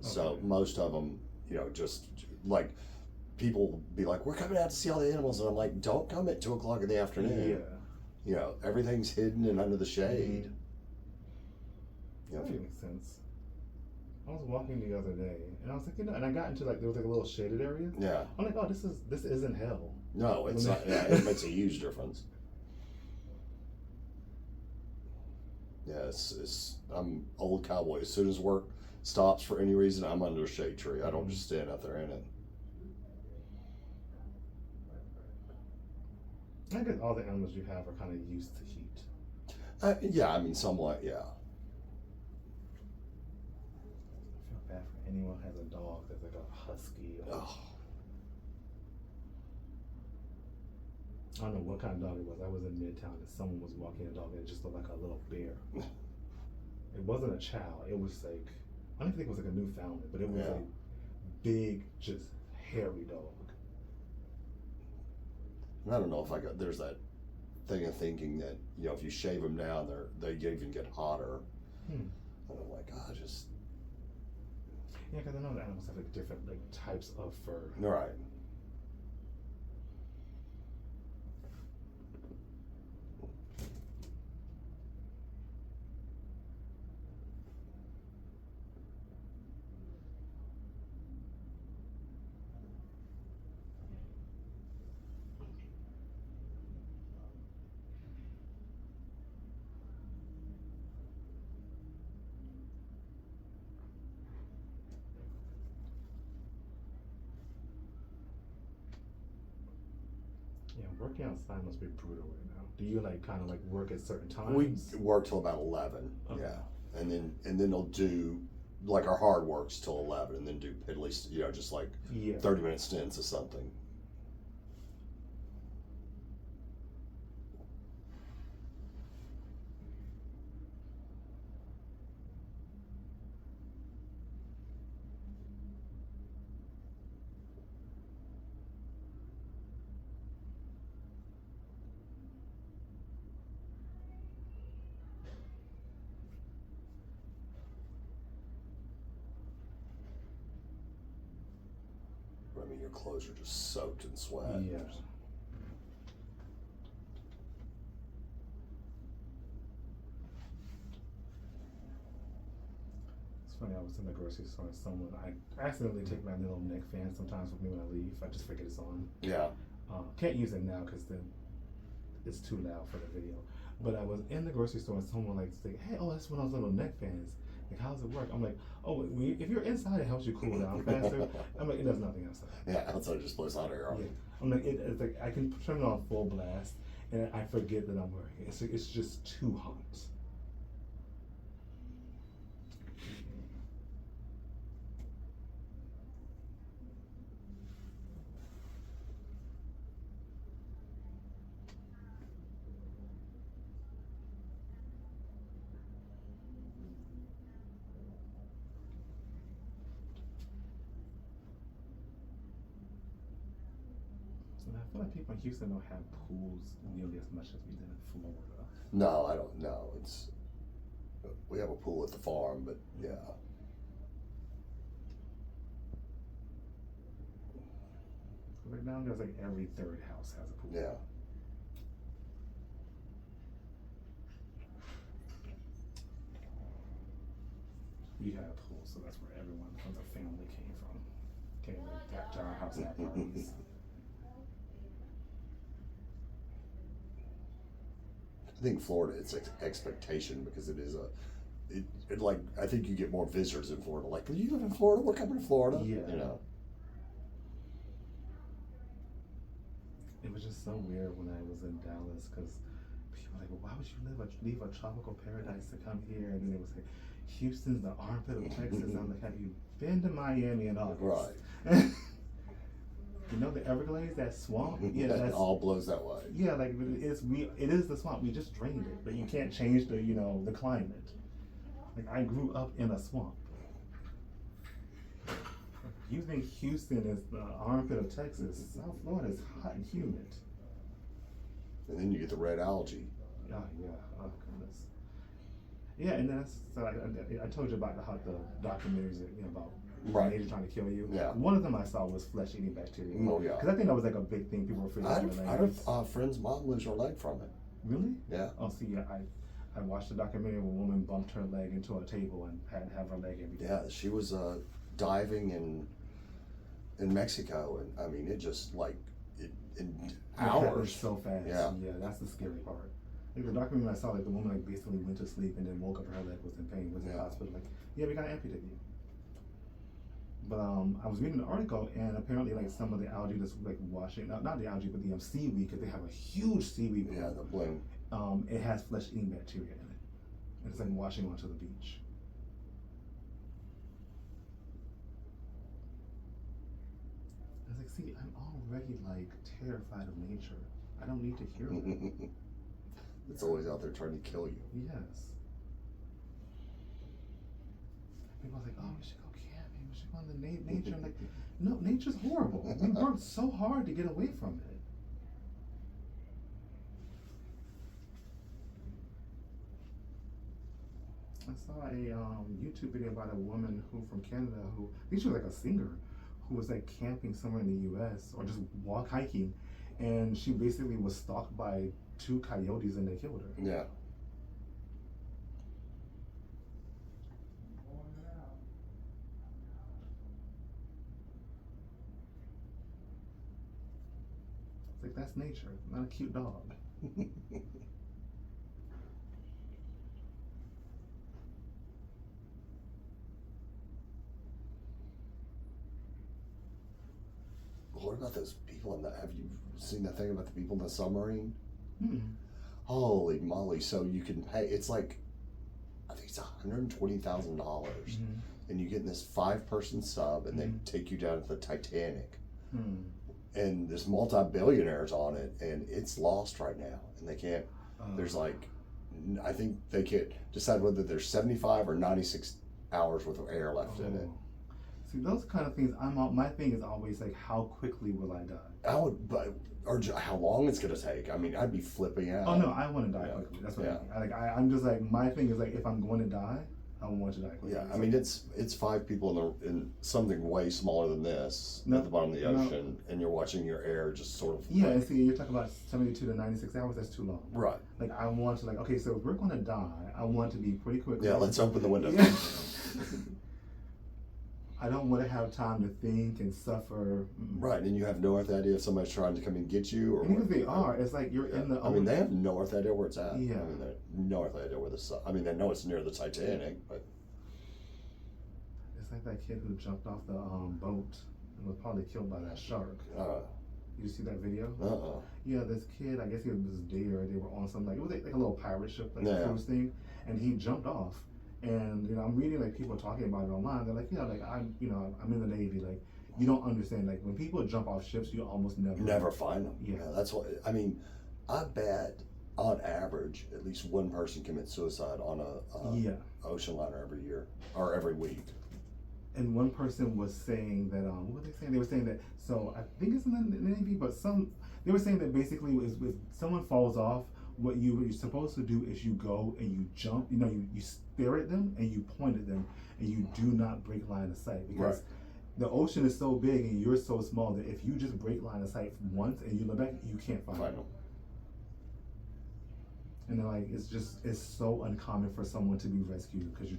So most of them, just like people be like, we're coming out to see all the animals. And I'm like, don't come at 2 o'clock in the afternoon. Yeah. Everything's hidden and under the shade. That makes sense. I was walking the other day, and I was like, and I got into there was a little shaded area. Yeah. I'm like, oh, this isn't hell. No, it's not. Yeah, it makes a huge difference. Yeah, I'm old cowboy. As soon as work stops for any reason, I'm under a shade tree. I don't just stand out there in it. I guess all the animals you have are kind of used to heat. Yeah, I mean, somewhat, yeah. I feel bad for anyone who has a dog that's like a husky. I don't know what kind of dog it was. I was in Midtown and someone was walking a dog and it just looked like a little bear. It wasn't a chow. It was like, I don't think it was like a Newfoundland, but it was a big, just hairy dog. And I don't know if there's that thing of thinking that, if you shave them down, they even get hotter. And I'm like, just. Yeah, because I know the animals have like different types of fur. Right. Yeah, working outside must be brutal right now. Do you kind of work at certain times? We work till about 11. Okay. Yeah, and then they'll do our hard works till 11, and then do piddly, just 30-minute stints or something. I mean, your clothes are just soaked in sweat. Yeah. It's funny, I was in the grocery store and I accidentally take my little neck fan sometimes with me when I leave. I just forget it's on. Yeah. Can't use it now because then it's too loud for the video. But I was in the grocery store and someone said, hey, that's one of those little neck fans. How does it work? I'm like, if you're inside, it helps you cool down faster. I'm like, it does nothing outside. Yeah, outside it just blows hot air on. Yeah. I'm like, it's like I can turn it on full blast, and I forget that I'm wearing it. It's just too hot. I feel like people in Houston don't have pools nearly as much as we did in Florida. No, I don't know. We have a pool at the farm, but yeah. Right now, there's every third house has a pool. Yeah. We had a pool, so that's where everyone from the family came from. Came to our house at parties. I think Florida, it's expectation because it is I think you get more visitors in Florida. Like, you live in Florida? We're coming to Florida. Yeah. It was just so weird when I was in Dallas because people were like, well, why would you leave a tropical paradise to come here? And then it was like, Houston's the armpit of Texas. I'm like, have you been to Miami in August? Right. You know the Everglades, that swamp? Yeah, it all blows that way. Yeah, it is the swamp. We just drained it, but you can't change the climate. I grew up in a swamp. You think Houston is the armpit of Texas? South Florida is hot and humid. And then you get the red algae. Oh yeah, oh goodness. Yeah, and that's so I told you about how the documentaries about Right. nature trying to kill you. Yeah. One of them I saw was flesh-eating bacteria. Oh, yeah. Because I think that was like a big thing. People were afraid of I had a friend's mom lose her leg from it. Really? Yeah. Oh, see, I watched a documentary where a woman bumped her leg into a table and had to have her leg amputated. Yeah, she was diving in Mexico, and I mean, it just like in hours. So fast. Yeah. Yeah, that's the scary part. Like the documentary I saw, like the woman like basically went to sleep and then woke up and her leg was in pain, was in the hospital. Like, yeah, we gotta amputate you. But I was reading an article, and apparently like some of the algae that's like washing, not the algae, but the seaweed, because they have a huge seaweed. Yeah, the bloom. It has flesh-eating bacteria in it, and it's like washing onto the beach. I was like, see, I'm already like terrified of nature. I don't need to hear that. It's always out there trying to kill you. Yes. People are like, oh, we should go camping. We should go in the nature. I'm like, no, nature's horrible. We worked so hard to get away from it. I saw a YouTube video about a woman from Canada who, I think she was like a singer, who was like camping somewhere in the U.S. or just hiking, and she basically was stalked by 2 coyotes and they killed her. Yeah. It's like, that's nature, not a cute dog. What about those people in the? Have you seen that thing about the people in the submarine? Mm-hmm. Holy moly! So you can pay. It's like, I think it's $120,000, and you get in this 5-person sub, and they take you down to the Titanic, and there's multi-billionaires on it, and it's lost right now, and they can't. There's like, I think they can't decide whether there's 75 or 96 hours worth of air left in it. See, those kind of things, my thing is always like, how quickly will I die? Or how long it's gonna take. I mean, I'd be flipping out. Oh no, I want to die quickly. That's what I mean. I'm just like, my thing is like, if I'm going to die, I want to die quickly. Yeah, I mean, it's 5 people in something way smaller than this at the bottom of the ocean, and you're watching your air just sort of. Yeah, and see, you're talking about 72 to 96 hours. That's too long. Right. Like, I want to okay, so if we're going to die, I want to be pretty quick. Yeah, let's open the window. Yeah. I don't want to have time to think and suffer. Right, and you have no earth idea if somebody's trying to come and get you, or even if they are, it's like you're in the. I mean, they have no earth idea where it's at. Yeah. I mean, they have no earth idea where I mean, they know it's near the Titanic, but. It's like that kid who jumped off the boat and was probably killed by that shark. You see that video? Yeah, this kid, I guess he was there. They were on something, like, it was like a little pirate ship, like a cruise thing, and he jumped off. And I'm reading like people talking about it online. They're like, like I'm in the Navy. Like, you don't understand. Like, when people jump off ships, you almost never find them. Yeah, that's what I mean. I bet on average, at least one person commits suicide on a ocean liner every year or every week. And one person was saying that what were they saying? They were saying that, so I think it's in the Navy, but they were saying that basically if someone falls off, what you're supposed to do is you go and you jump. You stare at them and you point at them, and you do not break line of sight, because the ocean is so big and you're so small that if you just break line of sight once and you look back, you can't find them. And they're like, it's so uncommon for someone to be rescued, because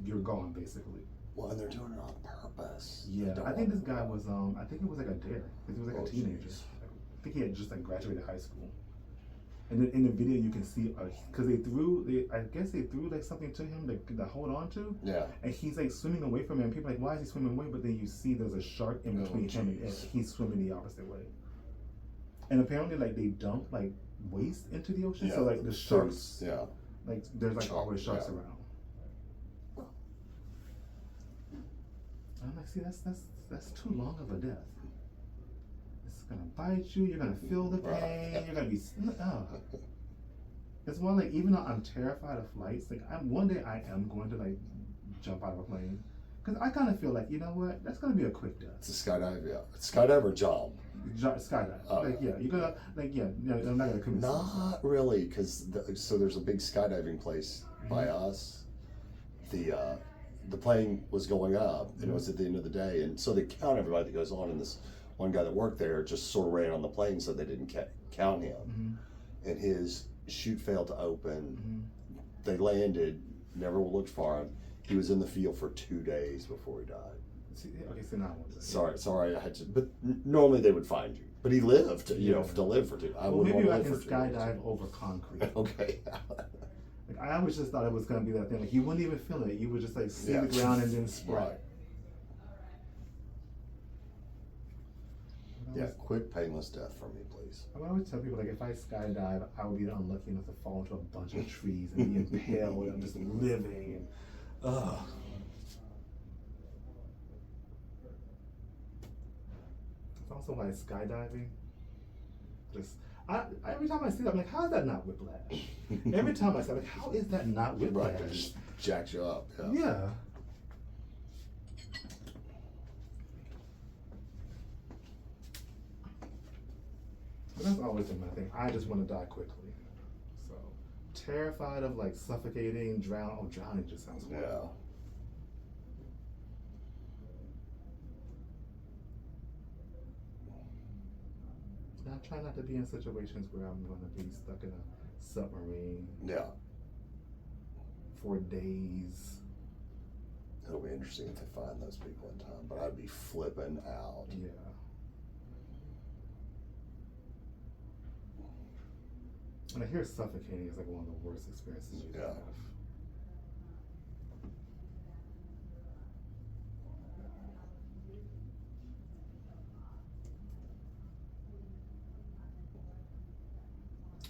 you're gone basically. Well, and they're doing it on purpose. Yeah, I think this guy was I think it was like a dare, because he was like a teenager. I think he had just like graduated high school. And then in the video you can see, because I guess they threw like something to him to hold on to. Yeah. And he's like swimming away from it, and people are like, why is he swimming away? But then you see there's a shark in between him, and he's swimming the opposite way. And apparently, like, they dump like waste into the ocean, so like the sharks, like there's like always sharks around. I'm like, see, that's too long of a death. It's gonna bite you. You're gonna feel the pain. You're gonna be. It's one, like, even though I'm terrified of flights, like one day I am going to like jump out of a plane, because I kind of feel like, you know what, that's gonna be a quick death. It's a skydive, skydive or jump. Skydive. You're gonna I'm not gonna commit. Not really, because so there's a big skydiving place by us, the plane was going up, and it was at the end of the day, and so they count everybody that goes on, and this one guy that worked there just sort of ran on the plane, so they didn't count him, and his chute failed to open. They landed, never looked for him. He was in the field for 2 days before he died. Okay, so now Sorry, I had to. But normally they would find you. But he lived, to live for 2. Well, maybe I can skydive over concrete. Okay. Like, I always just thought it was gonna be that thing. Like, you wouldn't even feel it. You would just like see the ground and then spray. Right. Yeah, quick, painless death for me, please. I would always tell people, like, if I skydive, I would be unlucky enough to fall into a bunch of trees and be impaled and I'm just living and ugh. It's also like skydiving. Every time I see that, I'm like, how is that not whiplash? Every time I say, like, how is that not whiplash? Right, it just jacks you up. Yeah. But that's always been my thing. I just want to die quickly. So, terrified of like suffocating, drowning. Oh, drowning just sounds horrible. Yeah. I try not to be in situations where I'm going to be stuck in a submarine. Yeah. For days. It'll be interesting if they find those people in time, but I'd be flipping out. Yeah. And I hear suffocating is like one of the worst experiences you can have.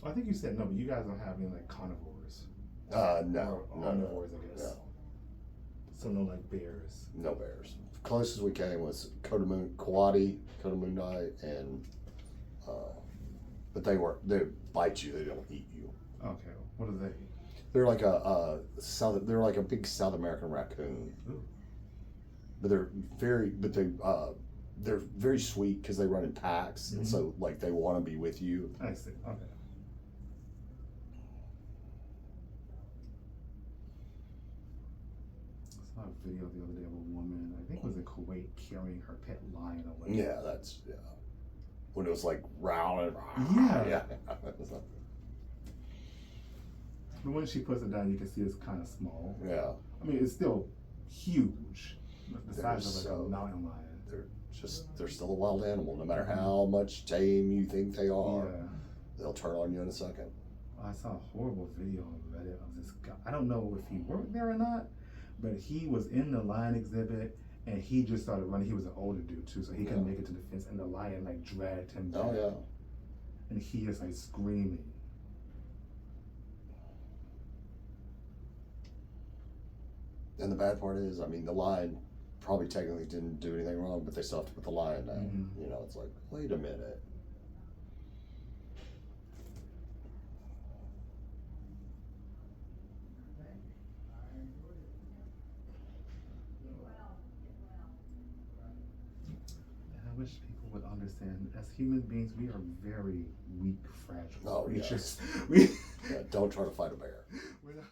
I think you said no, but you guys don't have any like carnivores. No. Omnivores, I guess. No. So no like bears. No bears. Closest we came was Kotamuni, and but they bite you. They don't eat you. Okay, what do they eat? They're like they're like a big South American raccoon. Ooh. But they're very sweet because they run in packs, and so like they want to be with you. I see. Okay. I saw a video the other day of a woman, I think it was in Kuwait, carrying her pet lion away. Yeah, when it was like round and yeah. But when she puts it down, you can see it's kind of small. Yeah. I mean, it's still huge. The size of like a mountain lion. They're still a wild animal. No matter how much tame you think they are, they'll turn on you in a second. I saw a horrible video on Reddit of this guy. I don't know if he worked there or not, but he was in the lion exhibit and he just started running. He was an older dude too, so he couldn't make it to the fence, and the lion like dragged him back. Oh yeah. And he is like screaming. And the bad part is, I mean, the lion probably technically didn't do anything wrong, but they still have to put the lion down. You know, it's like, wait a minute. I wish people would understand, as human beings, we are very weak, fragile creatures. Yeah, don't try to fight a bear. We're not